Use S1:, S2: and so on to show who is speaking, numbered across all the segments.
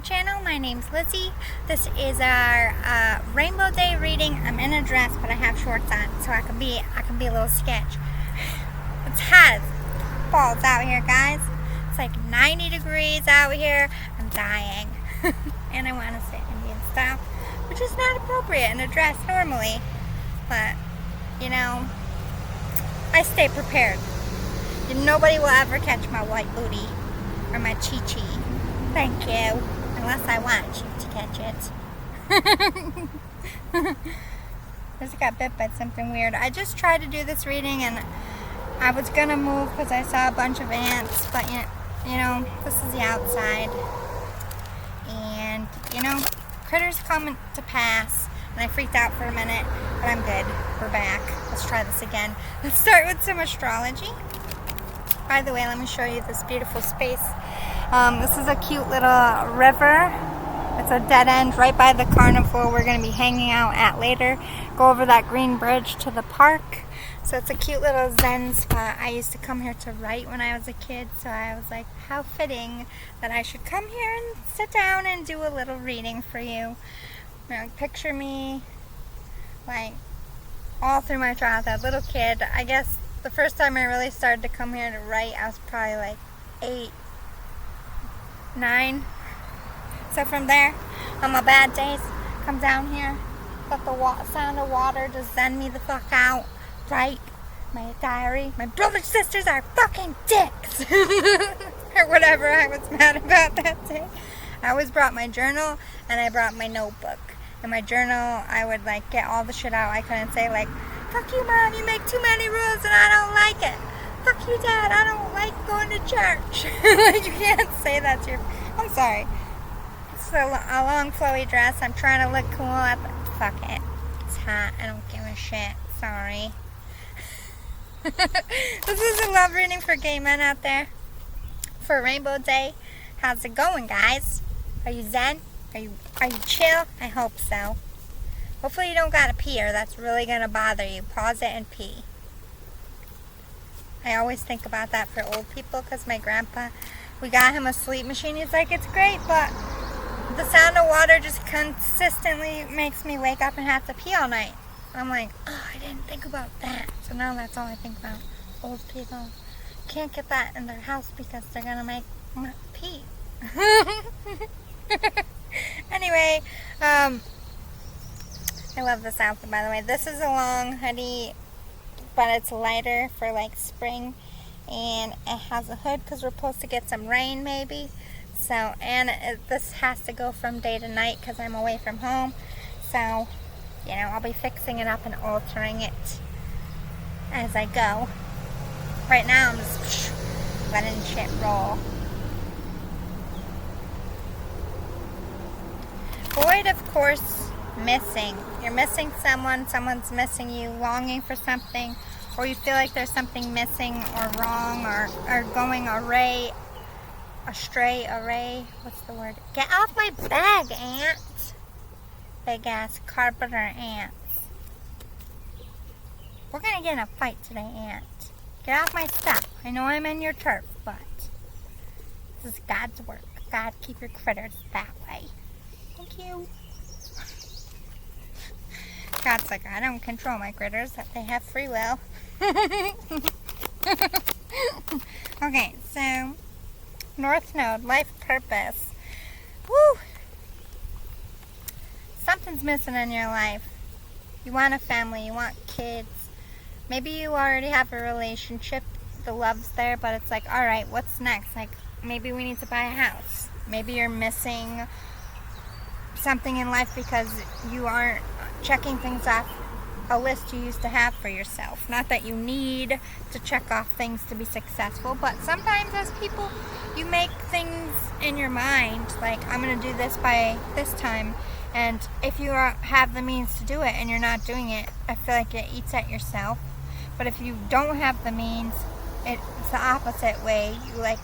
S1: channel. My name's Lizzie. This is our Rainbow Day reading. I'm in a dress, but I have shorts on, so I can be a little sketch. It's hot as balls out here, guys. It's like 90 degrees out here. I'm dying. And I want to sit Indian style, which is not appropriate in a dress normally. But, you know, I stay prepared. Nobody will ever catch my white booty or my chi-chi. Thank you. Unless I want you to catch it. I just got bit by something weird. I just tried to do this reading and I was going to move because I saw a bunch of ants. But, you know, this is the outside. And, you know, critters come to pass. And I freaked out for a minute. But I'm good. We're back. Let's try this again. Let's start with some astrology. By the way, let me show you this beautiful space. This is a cute little river. It's a dead end right by the carnival we're going to be hanging out at later. Go over that green bridge to the park. So it's a cute little zen spot. I used to come here to write when I was a kid, so I was like, how fitting that I should come here and sit down and do a little reading for you. Picture me like all through my childhood, little kid. I guess the first time I really started to come here to write, I was probably like 8, 9. So from there, on my bad days, come down here, let the sound of water just zen me the fuck out, write my diary. My brothers and sisters are fucking dicks! Or whatever I was mad about that day. I always brought my journal, and I brought my notebook. In my journal, I would like get all the shit out I couldn't say, like, fuck you, Mom, you make too many rules and I don't like it. Fuck you, Dad, I don't like going to church. You can't say that to your... I'm sorry. It's a long, flowy dress. I'm trying to look cool. Fuck it. It's hot. I don't give a shit. Sorry. This is a love reading for gay men out there. For Rainbow Day. How's it going, guys? Are you zen? Are you chill? I hope so. Hopefully you don't gotta pee or that's really gonna bother you. Pause it and pee. I always think about that for old people because my grandpa, we got him a sleep machine. He's like, it's great, but the sound of water just consistently makes me wake up and have to pee all night. I'm like, oh, I didn't think about that. So now that's all I think about. Old people can't get that in their house because they're gonna make me pee. Anyway, I love this outfit, by the way. This is a long hoodie, but it's lighter for like spring, and it has a hood because we're supposed to get some rain maybe. So, and this has to go from day to night because I'm away from home. So, you know, I'll be fixing it up and altering it as I go. Right now, I'm just letting shit roll. Void, of course, missing. You're missing someone, someone's missing you, longing for something, or you feel like there's something missing or wrong or going astray, what's the word? Get off my bag, ant! Big ass carpenter ants. We're gonna get in a fight today, ant. Get off my stuff. I know I'm in your turf, but this is God's work. God, keep your critters that way. Thank you. God's like, I don't control my critters, that they have free will. Okay, so North Node, life purpose. Woo! Something's missing in your life. You want a family, you want kids. Maybe you already have a relationship, the love's there, but it's like, alright, what's next? Like, maybe we need to buy a house. Maybe you're missing something in life because you aren't checking things off a list you used to have for yourself. Not that you need to check off things to be successful, but sometimes as people, you make things in your mind, like, I'm going to do this by this time, and if you have the means to do it and you're not doing it, I feel like it eats at yourself. But if you don't have the means, it's the opposite way. You like,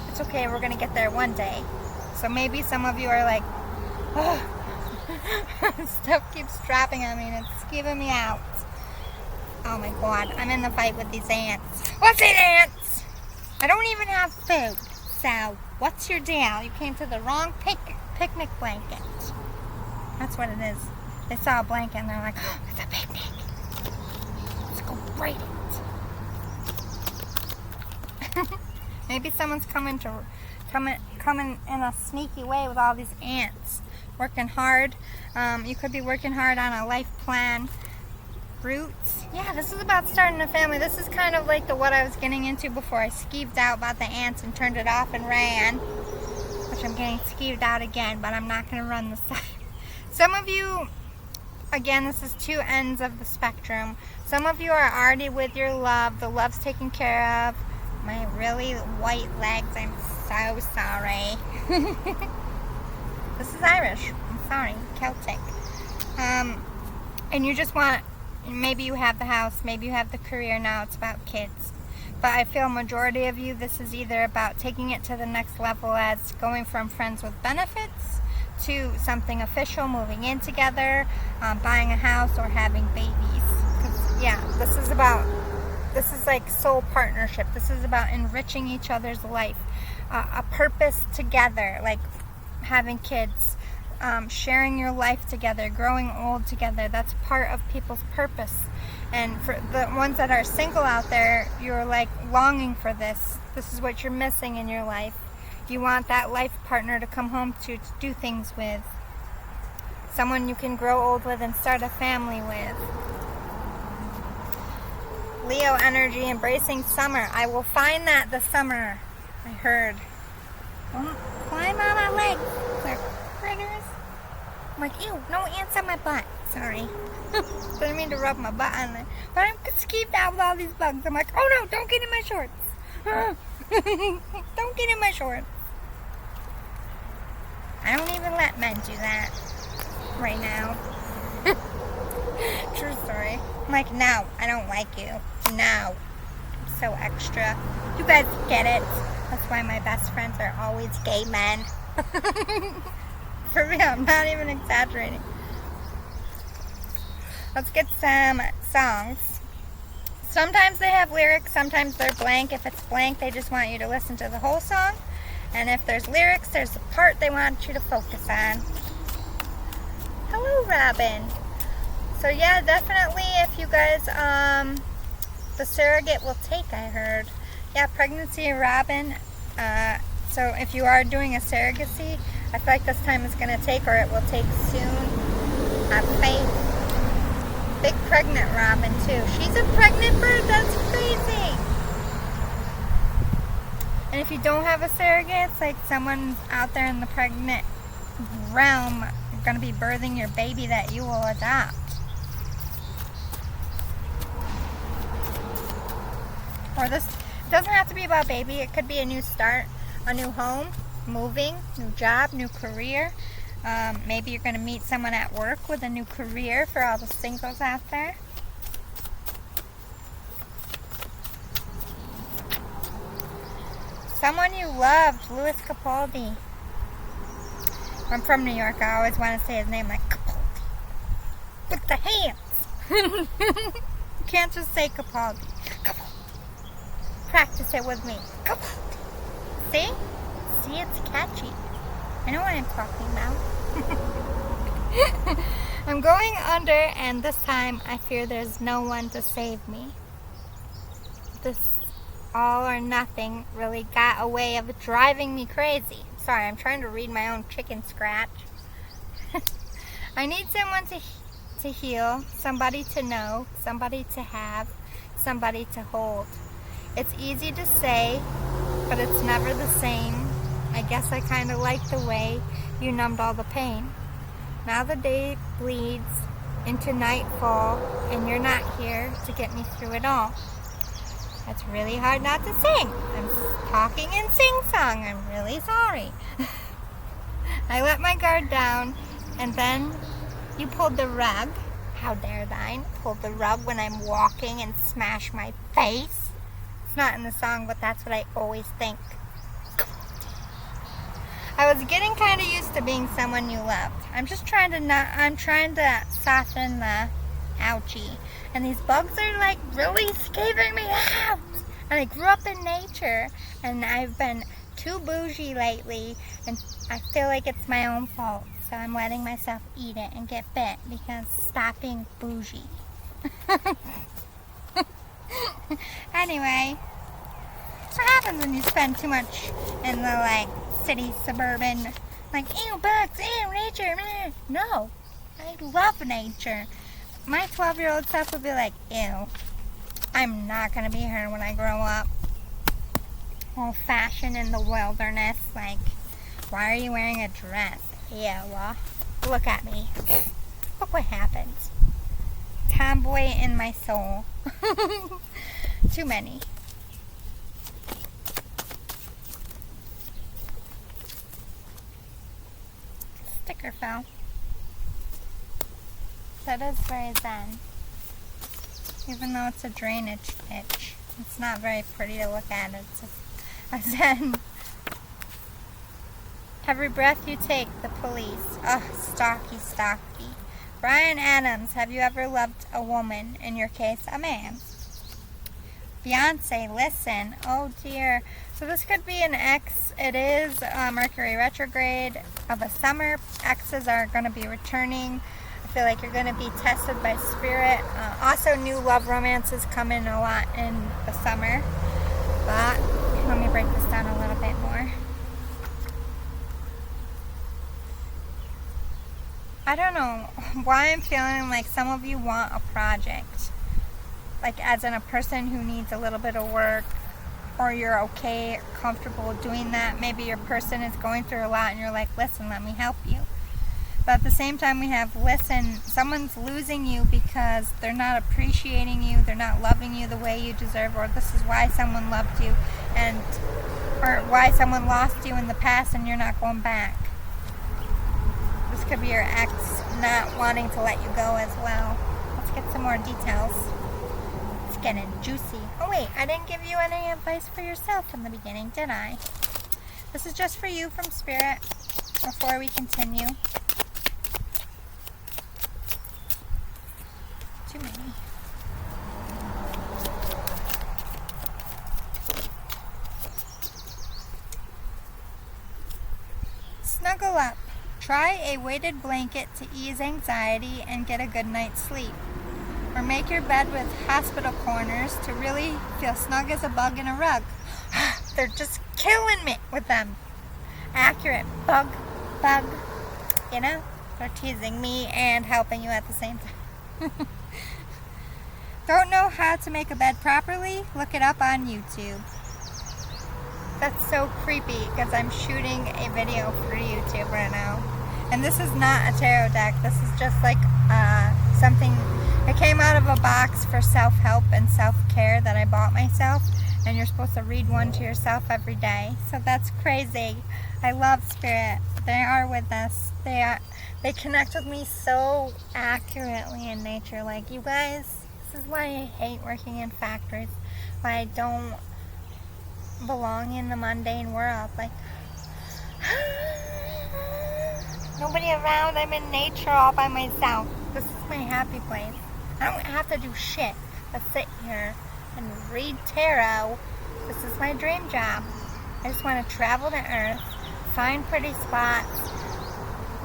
S1: it's okay, we're going to get there one day. So maybe some of you are like, stuff keeps dropping on me and it's keeping me out. Oh my god, I'm in the fight with these ants. What's it, ants? I don't even have food. So, what's your deal? You came to the wrong picnic blanket. That's what it is. They saw a blanket and they're like, oh, it's a picnic. Let's go braid it. Maybe someone's coming in a sneaky way with all these ants. Working hard. You could be working hard on a life plan. Roots. Yeah, this is about starting a family. This is kind of like what I was getting into before I skeeved out about the ants and turned it off and ran. Which I'm getting skeeved out again, but I'm not going to run this time. Some of you, again, this is two ends of the spectrum. Some of you are already with your love. The love's taken care of. My really white legs, I'm so sorry. This is Irish. I'm sorry. Celtic. And you just want, maybe you have the house, maybe you have the career, now it's about kids. But I feel majority of you, this is either about taking it to the next level as going from friends with benefits to something official, moving in together, buying a house, or having babies. 'Cause, yeah, this is like soul partnership. This is about enriching each other's life. A purpose together, like having kids, sharing your life together, growing old together. That's part of people's purpose. And for the ones that are single out there, you're like longing for this. This is what you're missing in your life. You want that life partner to come home to do things with. Someone you can grow old with and start a family with. Leo energy, embracing summer. I will find that this summer. I heard. Don't climb on my legs, they're critters. I'm like, ew, no ants on my butt. Sorry. Didn't mean to rub my butt on there. But I'm skeeved out with all these bugs. I'm like, oh no, don't get in my shorts. Don't get in my shorts. I don't even let men do that right now. True story. I'm like, no, I don't like you. No. I'm so extra. You guys get it. That's why my best friends are always gay men. For real, I'm not even exaggerating. Let's get some songs. Sometimes they have lyrics, sometimes they're blank. If it's blank, they just want you to listen to the whole song. And if there's lyrics, there's a part they want you to focus on. Hello, Robin. So yeah, definitely if you guys, the surrogate will take, I heard. Yeah, pregnancy, Robin. So if you are doing a surrogacy, I feel like this time is going to take, or it will take soon. Have faith. Big pregnant Robin too. She's a pregnant bird. That's crazy. And if you don't have a surrogate, it's like someone out there in the pregnant realm going to be birthing your baby that you will adopt. Or this doesn't have to be about baby. It could be a new start, a new home, moving, new job, new career. Maybe you're going to meet someone at work with a new career for all the singles out there. Someone you loved, Louis Capaldi. I'm from New York. I always want to say his name like Capaldi. With the hands. You can't just say Capaldi. Capaldi. Practice it with me. Capaldi. See? See, it's catchy. I know what I'm talking about. I'm going under, and this time I fear there's no one to save me. This all or nothing really got a way of driving me crazy. Sorry, I'm trying to read my own chicken scratch. I need someone to heal, somebody to know, somebody to have, somebody to hold. It's easy to say, but it's never the same. I guess I kind of like the way you numbed all the pain. Now the day bleeds into nightfall, and you're not here to get me through it all. That's really hard not to sing. I'm talking in sing-song. I'm really sorry. I let my guard down, and then you pulled the rug. How dare thine pull the rug when I'm walking and smash my face? It's not in the song, but that's what I always think. I was getting kind of used to being someone you loved. I'm trying to soften the ouchie. And these bugs are like really scathing me out. And I grew up in nature, and I've been too bougie lately, and I feel like it's my own fault. So I'm letting myself eat it and get fit because stop being bougie. Anyway, that's what happens when you spend too much in the like city, suburban, like ew bugs, ew nature. Meh. No, I love nature. My 12-year-old self would be like, ew, I'm not gonna be here when I grow up. Old fashioned in the wilderness, like, why are you wearing a dress? Ew, look at me. Look what happens. Tomboy in my soul. Too many. Sticker fell. That is very zen. Even though it's a drainage ditch. It's not very pretty to look at. It's a zen. Every breath you take, the police. Oh, stalky. Brian Adams, have you ever loved a woman? In your case, a man. Beyonce, listen. Oh dear. So this could be an ex. It is Mercury retrograde of a summer. Exes are going to be returning. I feel like you're going to be tested by spirit. Also, new love romances come in a lot in the summer. But let me break this down a little bit more. I don't know why I'm feeling like some of you want a project. Like as in a person who needs a little bit of work, or you're okay, comfortable doing that. Maybe your person is going through a lot and you're like, listen, let me help you. But at the same time we have, listen, someone's losing you because they're not appreciating you, they're not loving you the way you deserve, or this is why someone loved you, and or why someone lost you in the past and you're not going back. This could be your ex not wanting to let you go as well. Let's get some more details. It's getting juicy. Oh wait, I didn't give you any advice for yourself in the beginning, did I? This is just for you from Spirit before we continue. Too many. Snuggle up. Try a weighted blanket to ease anxiety and get a good night's sleep. Or make your bed with hospital corners to really feel snug as a bug in a rug. They're just killing me with them. Accurate. Bug. You know? They're teasing me and helping you at the same time. Don't know how to make a bed properly? Look it up on YouTube. That's so creepy because I'm shooting a video for YouTube right now. And this is not a tarot deck. This is just like something. It came out of a box for self-help and self-care that I bought myself. And you're supposed to read one to yourself every day. So that's crazy. I love Spirit. They are with us. They connect with me so accurately in nature. Like, you guys, this is why I hate working in factories. Why I don't belong in the mundane world. Like, nobody around. I'm in nature all by myself. This is my happy place. I don't have to do shit but sit here and read tarot. This is my dream job. I just want to travel to Earth, find pretty spots,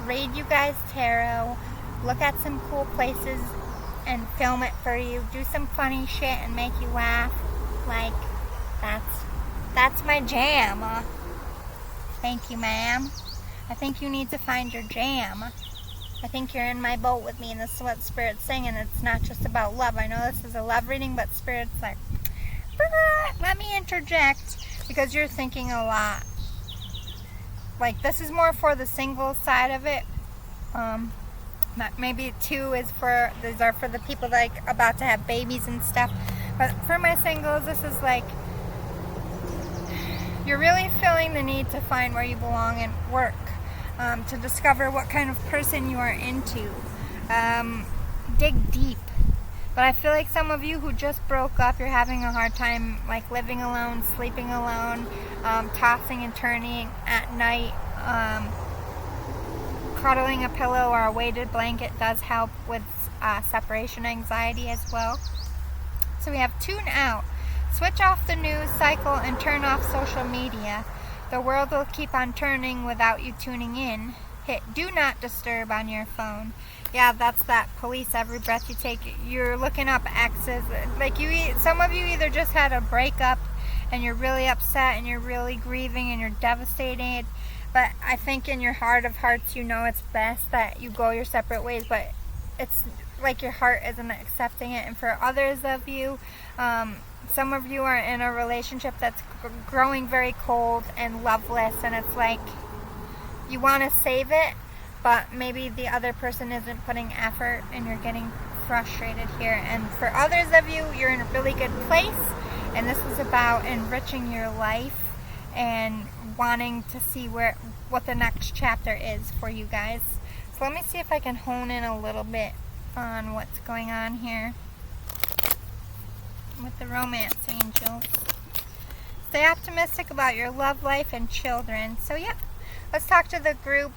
S1: read you guys tarot, look at some cool places and film it for you, do some funny shit and make you laugh. Like, that's my jam. Thank you, ma'am. I think you need to find your jam. I think you're in my boat with me, and this is what Spirit's saying, and it's not just about love. I know this is a love reading, but Spirit's like, let me interject, because you're thinking a lot. Like, this is more for the single side of it. Maybe 2 is for, these are for the people like about to have babies and stuff. But for my singles, this is like, you're really feeling the need to find where you belong and work. To discover what kind of person you are into. Dig deep. But I feel like some of you who just broke up, you're having a hard time like living alone, sleeping alone, tossing and turning at night. Cuddling a pillow or a weighted blanket does help with separation anxiety as well. So we have tune out. Switch off the news cycle and turn off social media. The world will keep on turning without you tuning in. Hit do not disturb on your phone. Yeah, that's that police every breath you take. You're looking up exes. Like some of you either just had a breakup and you're really upset and you're really grieving and you're devastated. But I think in your heart of hearts, you know it's best that you go your separate ways. But it's like your heart isn't accepting it. And for others of you, some of you are in a relationship that's growing very cold and loveless. And it's like you want to save it, but maybe the other person isn't putting effort and you're getting frustrated here. And for others of you, you're in a really good place. And this is about enriching your life and wanting to see what the next chapter is for you guys. So let me see if I can hone in a little bit on what's going on here with the romance angels. Stay optimistic about your love life and children. So yeah, let's talk to the group.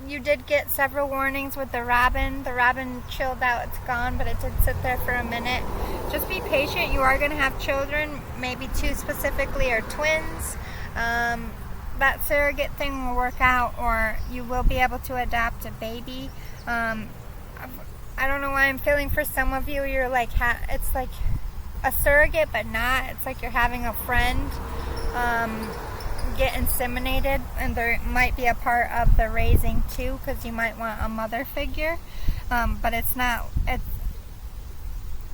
S1: You did get several warnings with the robin. The robin chilled out, it's gone, but it did sit there for a minute. Just be patient. You are going to have children, maybe 2 specifically, or twins. That surrogate thing will work out, or you will be able to adopt a baby. I don't know why I'm feeling for some of you, you're like, it's like a surrogate, but not. It's like you're having a friend get inseminated, and there might be a part of the raising too, because you might want a mother figure. But it's not. It's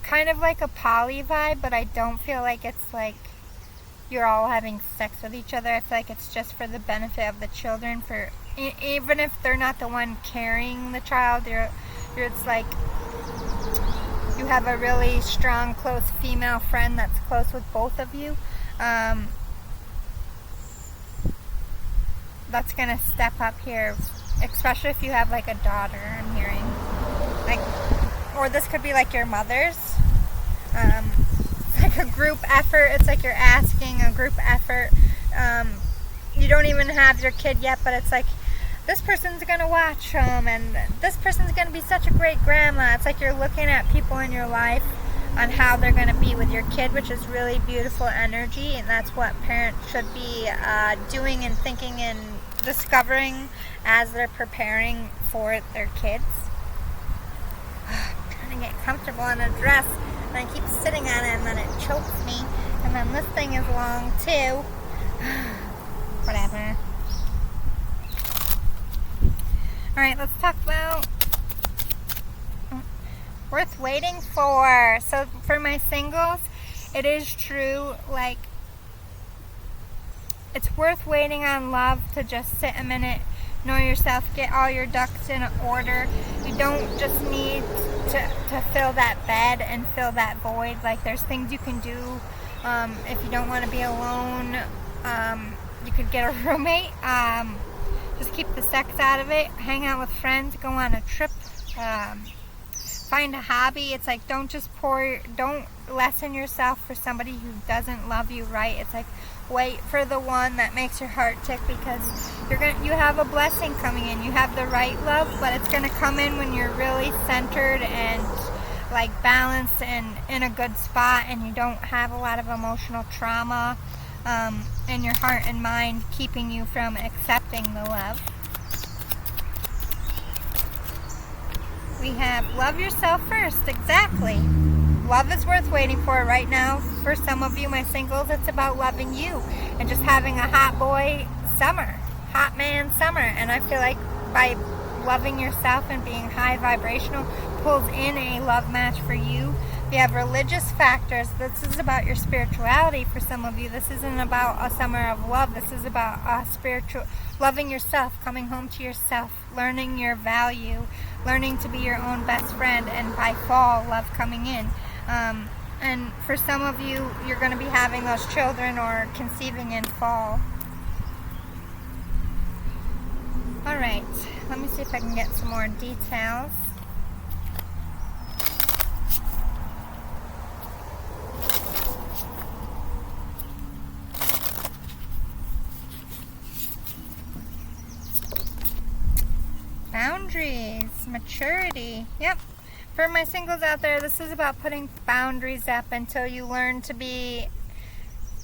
S1: kind of like a poly vibe, but I don't feel like it's like you're all having sex with each other. I feel like it's just for the benefit of the children. For even if they're not the one carrying the child, it's like you have a really strong, close female friend that's close with both of you. That's gonna step up here, especially if you have like a daughter. I'm hearing, like, or this could be like your mother's. Like a group effort. It's like you're asking a group effort. You don't even have your kid yet, but it's like this person's gonna watch them, and this person's gonna be such a great grandma. It's like you're looking at people in your life on how they're gonna be with your kid, which is really beautiful energy, and that's what parents should be doing and thinking and discovering as they're preparing for their kids. I'm trying to get comfortable in a dress, and I keep sitting on it, and then it chokes me, and then this thing is long too. Whatever. Alright, let's talk about worth waiting for. So for my singles, it is true, like, it's worth waiting on love to just sit a minute, know yourself, get all your ducks in order. You don't just need to fill that bed and fill that void. Like, there's things you can do if you don't want to be alone. You could get a roommate. Just keep the sex out of it. Hang out with friends. Go on a trip. Find a hobby. It's like, don't lessen yourself for somebody who doesn't love you right. It's like, wait for the one that makes your heart tick, because you have a blessing coming in. You have the right love, but it's gonna come in when you're really centered and like balanced and in a good spot, and you don't have a lot of emotional trauma in your heart and mind keeping you from accepting the love. We have love yourself first. Exactly. Love is worth waiting for right now. For some of you, my singles, it's about loving you and just having a hot boy summer, hot man summer. And I feel like by loving yourself and being high vibrational pulls in a love match for you. We have religious factors. This is about your spirituality for some of you. This isn't about a summer of love. This is about loving yourself, coming home to yourself, learning your value, learning to be your own best friend, and by fall, love coming in. And for some of you, you're going to be having those children or conceiving in fall. Alright, let me see if I can get some more details. Boundaries, maturity. Yep. For my singles out there, this is about putting boundaries up until you learn to be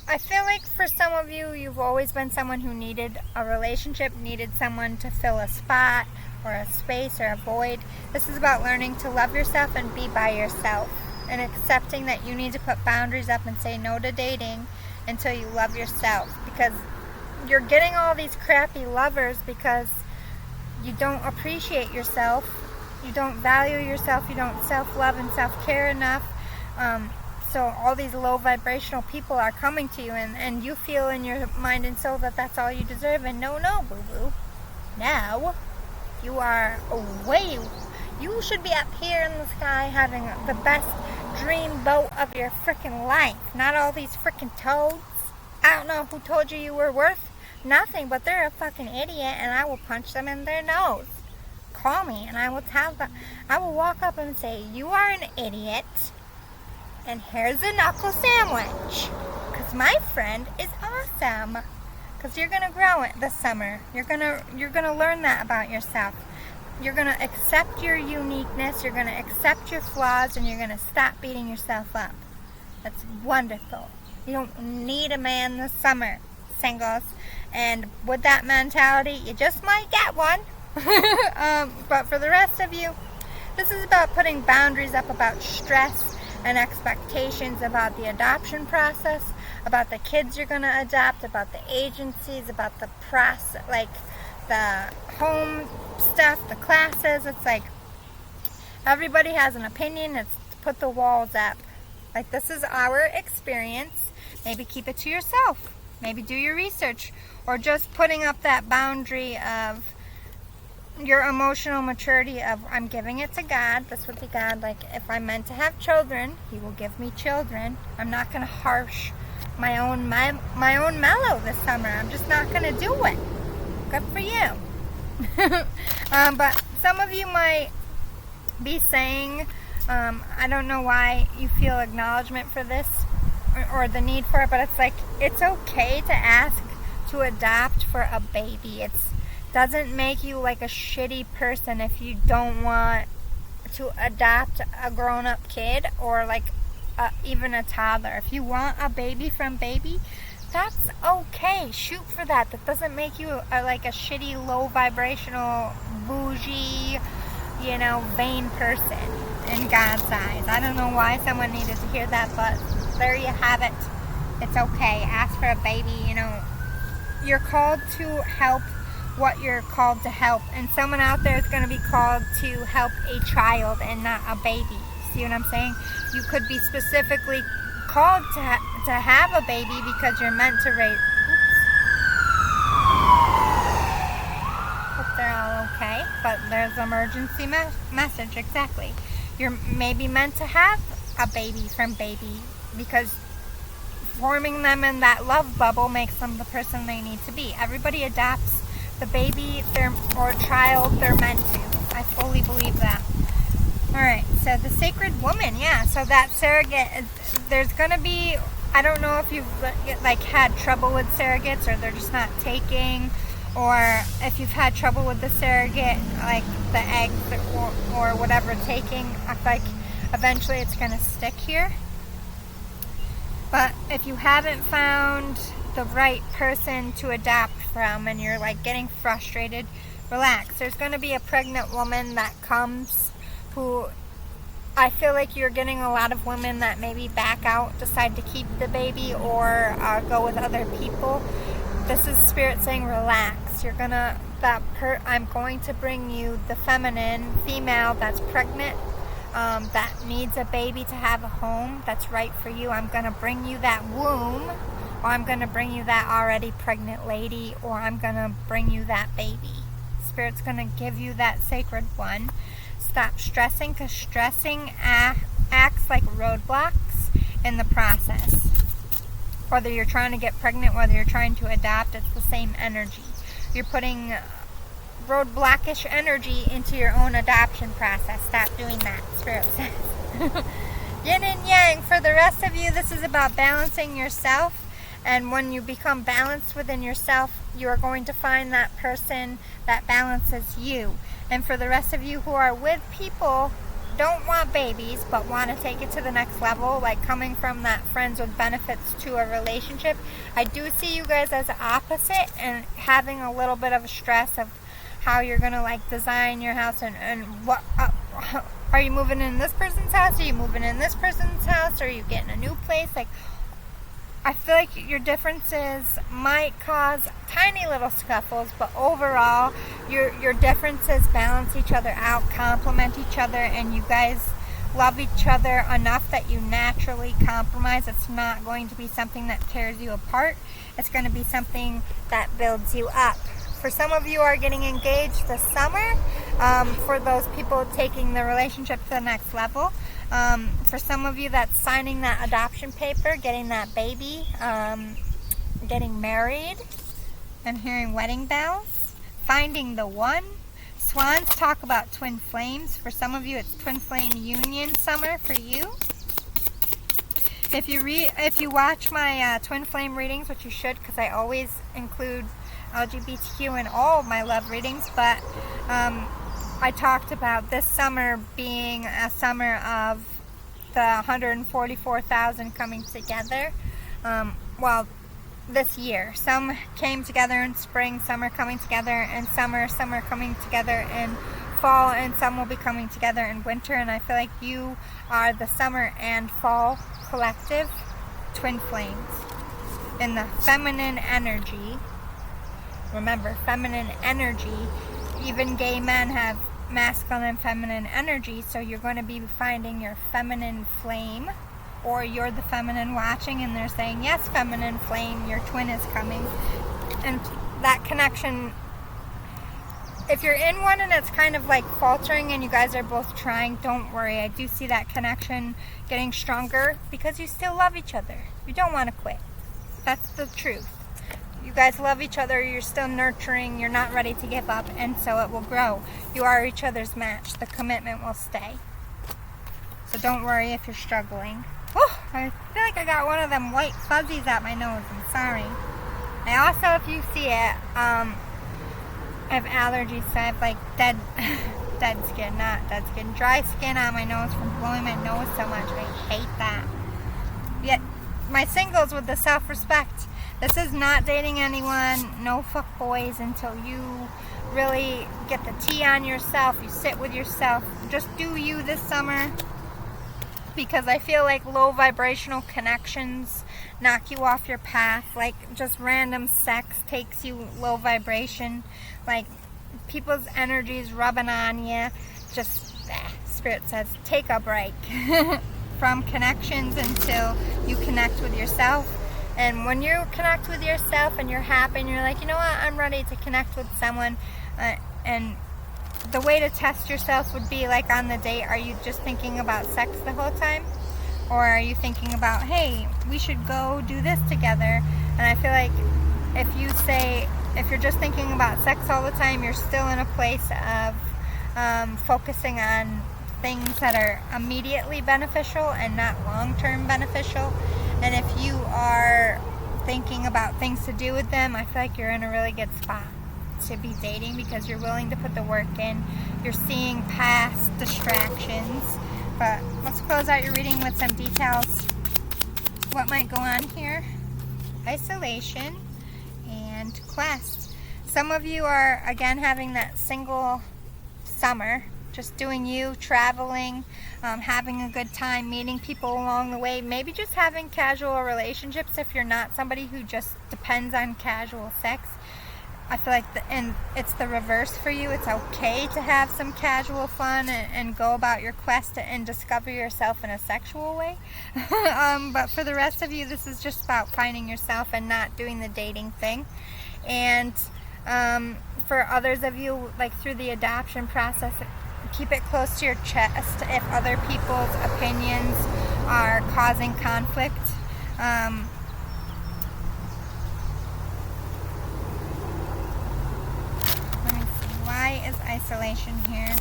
S1: I feel like for some of you, you've always been someone who needed a relationship, needed someone to fill a spot or a space or a void. This is about learning to love yourself and be by yourself, and accepting that you need to put boundaries up and say no to dating until you love yourself, because you're getting all these crappy lovers because you don't appreciate yourself, you don't value yourself, you don't self-love and self-care enough. So all these low vibrational people are coming to you, and you feel in your mind and soul that that's all you deserve. And no, boo-boo. Now, you are away. You should be up here in the sky having the best dream boat of your freaking life. Not all these freaking toads. I don't know who told you you were worth nothing, but they're a fucking idiot, and I will punch them in their nose. Call me, and I will tell them. I will walk up and say, you are an idiot. And here's a knuckle sandwich. Because my friend is awesome. Because you're going to grow it this summer. You're gonna learn that about yourself. You're going to accept your uniqueness. You're going to accept your flaws. And you're going to stop beating yourself up. That's wonderful. You don't need a man this summer, singles. And with that mentality, you just might get one. But for the rest of you, this is about putting boundaries up about stress and expectations about the adoption process, about the kids you're going to adopt, about the agencies, about the process, like the home stuff, the classes. It's like everybody has an opinion. It's to put the walls up. Like, this is our experience. Maybe keep it to yourself. Maybe do your research. Or just putting up that boundary of your emotional maturity of, I'm giving it to God. This would be God. Like, if I'm meant to have children, He will give me children. I'm not going to harsh my own mellow this summer. I'm just not going to do it. Good for you. But some of you might be saying, I don't know why you feel acknowledgement for this or the need for it, but it's like, it's okay to ask to adopt for a baby. It doesn't make you like a shitty person if you don't want to adopt a grown-up kid or like even a toddler. If you want a baby from baby, that's okay. Shoot for that. That doesn't make you like a shitty, low vibrational, bougie, vain person in God's eyes. I don't know why someone needed to hear that, but there you have it. It's okay. Ask for a baby. You're called to help what you're called to help, and someone out there is going to be called to help a child and not a baby. See what I'm saying? You could be specifically called to have a baby because you're meant to raise. Hope they're all okay, but there's emergency message. Exactly. You're maybe meant to have a baby from baby because forming them in that love bubble makes them the person they need to be. Everybody adopts the baby or child they're meant to. I fully believe that. Alright, so the sacred woman, yeah. So that surrogate, there's going to be, I don't know if you've had trouble with surrogates or they're just not taking, or if you've had trouble with the surrogate, like the eggs or whatever taking. I feel like eventually it's going to stick here. But if you haven't found the right person to adopt from and you're like getting frustrated, relax. There's going to be a pregnant woman that comes who, I feel like you're getting a lot of women that maybe back out, decide to keep the baby or go with other people. This is Spirit saying relax. You're gonna, I'm going to bring you the feminine female that's pregnant, that needs a baby to have a home that's right for you. I'm going to bring you that womb, or I'm going to bring you that already pregnant lady, or I'm going to bring you that baby. Spirit's going to give you that sacred one. Stop stressing, because stressing acts like roadblocks in the process. Whether you're trying to get pregnant, whether you're trying to adopt, it's the same energy. You're putting roadblockish energy into your own adoption process. Stop doing that, Spirit says. Yin and yang. For the rest of you, this is about balancing yourself. And when you become balanced within yourself, you are going to find that person that balances you. And for the rest of you who are with people don't want babies but want to take it to the next level, like coming from that friends with benefits to a relationship, I do see you guys as opposite and having a little bit of a stress of how you're going to like design your house and what are you moving in this person's house, are you moving in this person's house, or are you getting a new place? Like, I feel like your differences might cause tiny little scuffles, but overall, your differences balance each other out, complement each other, and you guys love each other enough that you naturally compromise. It's not going to be something that tears you apart. It's going to be something that builds you up. For some of you are getting engaged this summer. For those people taking the relationship to the next level. For some of you, that's signing that adoption paper, getting that baby, getting married, and hearing wedding bells, finding the one. Swans talk about twin flames. For some of you, it's twin flame union summer for you. If you watch my twin flame readings, which you should, because I always include LGBTQ in all of my love readings, but I talked about this summer being a summer of the 144,000 coming together. Well, this year. Some came together in spring, some are coming together in summer, some are coming together in fall, and some will be coming together in winter. And I feel like you are the summer and fall collective twin flames in the feminine energy. Remember, feminine energy, even gay men have masculine and feminine energy, so you're going to be finding your feminine flame, or you're the feminine watching and they're saying, yes, feminine flame, your twin is coming. And that connection, if you're in one and it's kind of like faltering and you guys are both trying, don't worry. I do see that connection getting stronger because you still love each other. You don't want to quit. That's the truth. You guys love each other, you're still nurturing, you're not ready to give up, and so it will grow. You are each other's match. The commitment will stay. So don't worry if you're struggling. Oh, I feel like I got one of them white fuzzies at my nose. I'm sorry. I also, if you see it, I have allergies, so I have like dead skin, not dead skin, dry skin on my nose from blowing my nose so much. I hate that. Yet, my singles with the self-respect. This is not dating anyone, no fuck boys until you really get the tea on yourself, you sit with yourself. Just do you this summer, because I feel like low vibrational connections knock you off your path. Like just random sex takes you low vibration. Like people's energies rubbing on you. Just, Spirit says, take a break from connections until you connect with yourself. And when you connect with yourself and you're happy and you're like, you know what, I'm ready to connect with someone, and the way to test yourself would be like on the date, are you just thinking about sex the whole time? Or are you thinking about, hey, we should go do this together? And I feel like if you're just thinking about sex all the time, you're still in a place of focusing on things that are immediately beneficial and not long-term beneficial. And if you are thinking about things to do with them, I feel like you're in a really good spot to be dating because you're willing to put the work in. You're seeing past distractions. But let's close out your reading with some details. What might go on here? Isolation and quest. Some of you are, again, having that single summer. Just doing you, traveling, having a good time, meeting people along the way, maybe just having casual relationships if you're not somebody who just depends on casual sex. I feel like it's the reverse for you. It's okay to have some casual fun and go about your quest and discover yourself in a sexual way. But for the rest of you, this is just about finding yourself and not doing the dating thing. And for others of you, like through the adoption process, keep it close to your chest if other people's opinions are causing conflict. Let me see. Why is isolation here?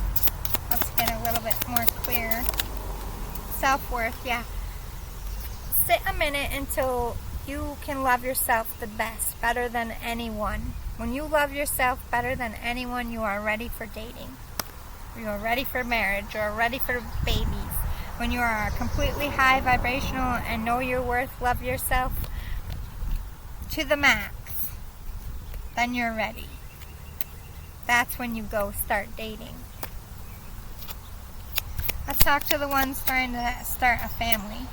S1: Let's get a little bit more clear. Self-worth, yeah. Sit a minute until you can love yourself the best, better than anyone. When you love yourself better than anyone, you are ready for dating. you are ready for marriage or ready for babies, when you are completely high vibrational and know your worth, love yourself to the max, then you're ready. That's when you go start dating. Let's talk to the ones trying to start a family.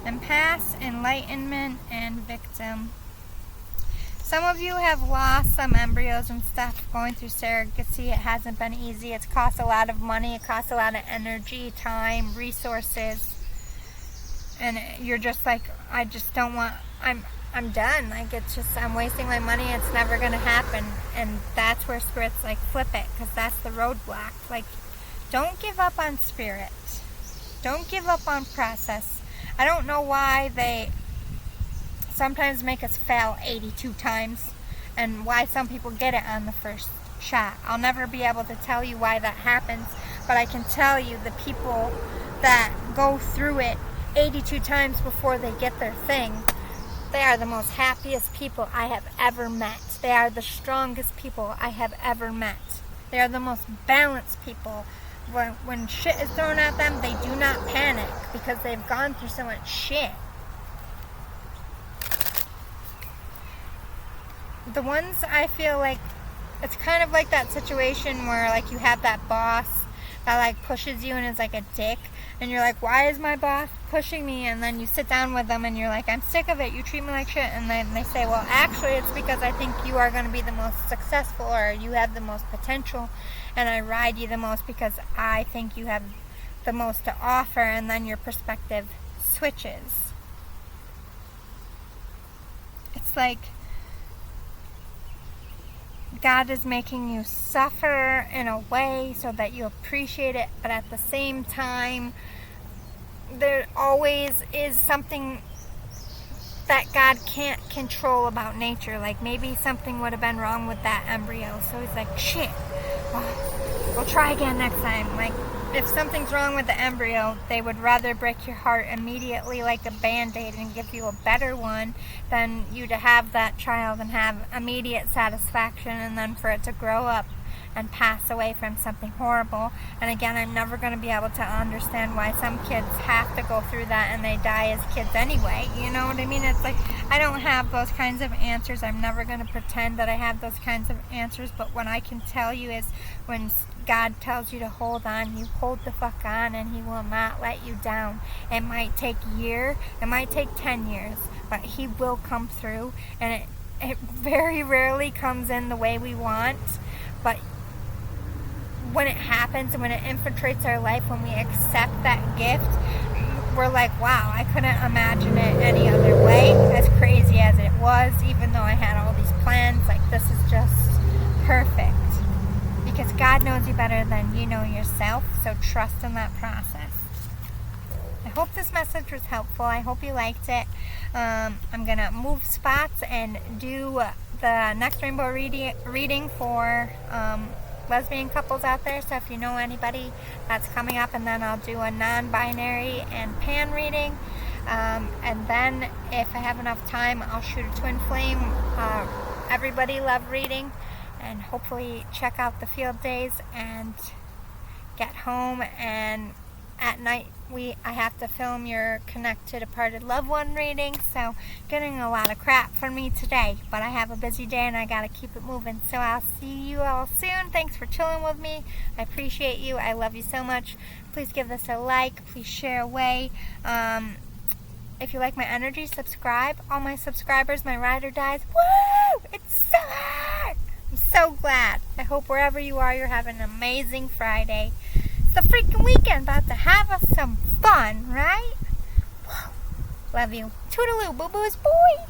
S1: Empath, enlightenment, and victim. Some of you have lost some embryos and stuff going through surrogacy. It hasn't been easy. It's cost a lot of money. It costs a lot of energy, time, resources. And you're just like, I just don't want, I'm done. Like, it's just, I'm wasting my money. It's never going to happen. And that's where Spirit's like, flip it, because that's the roadblock. Like, don't give up on Spirit. Don't give up on process. I don't know why they sometimes make us fail 82 times and why some people get it on the first shot. I'll never be able to tell you why that happens, but I can tell you the people that go through it 82 times before they get their thing, they are the most happiest people I have ever met. They are the strongest people I have ever met. They are the most balanced people. When shit is thrown at them, they do not panic because they've gone through so much shit. The ones I feel like, it's kind of like that situation where like you have that boss that like pushes you and is like a dick, and you're like, why is my boss pushing me? And then you sit down with them and you're like, I'm sick of it, you treat me like shit. And then they say, well, actually it's because I think you are going to be the most successful, or you have the most potential, and I ride you the most because I think you have the most to offer. And then your perspective switches. It's like God is making you suffer in a way so that you appreciate it, but at the same time, there always is something that God can't control about nature. Like maybe something would have been wrong with that embryo, so he's like, shit, we'll try again next time. Like, if something's wrong with the embryo, they would rather break your heart immediately like a band-aid and give you a better one than you to have that child and have immediate satisfaction and then for it to grow up and pass away from something horrible. And again, I'm never going to be able to understand why some kids have to go through that and they die as kids anyway. You know what I mean? It's like, I don't have those kinds of answers. I'm never going to pretend that I have those kinds of answers. But what I can tell you is when God tells you to hold on, you hold the fuck on, and he will not let you down. It might take a year, it might take 10 years, but he will come through. And it very rarely comes in the way we want, but when it happens and when it infiltrates our life, when we accept that gift, we're like, wow, I couldn't imagine it any other way. As crazy as it was, even though I had all these plans, like, this is just perfect. Because God knows you better than you know yourself, so trust in that process. I hope this message was helpful. I hope you liked it. I'm going to move spots and do the next rainbow reading for lesbian couples out there. So if you know anybody that's coming up, and then I'll do a non-binary and pan reading. And then if I have enough time, I'll shoot a twin flame everybody love reading, and hopefully check out the field days and get home. And at night I have to film your Connect to Departed Loved One reading, so getting a lot of crap from me today, but I have a busy day and I gotta keep it moving. So I'll see you all soon. Thanks for chilling with me. I appreciate you. I love you so much. Please give this a like. Please share away. If you like my energy, subscribe. All my subscribers, my ride or dies. Woo! It's summer! I'm so glad. I hope wherever you are, you're having an amazing Friday. It's the freaking weekend, about to have us some fun, right? Love you. Toodaloo, boo-boos, boy!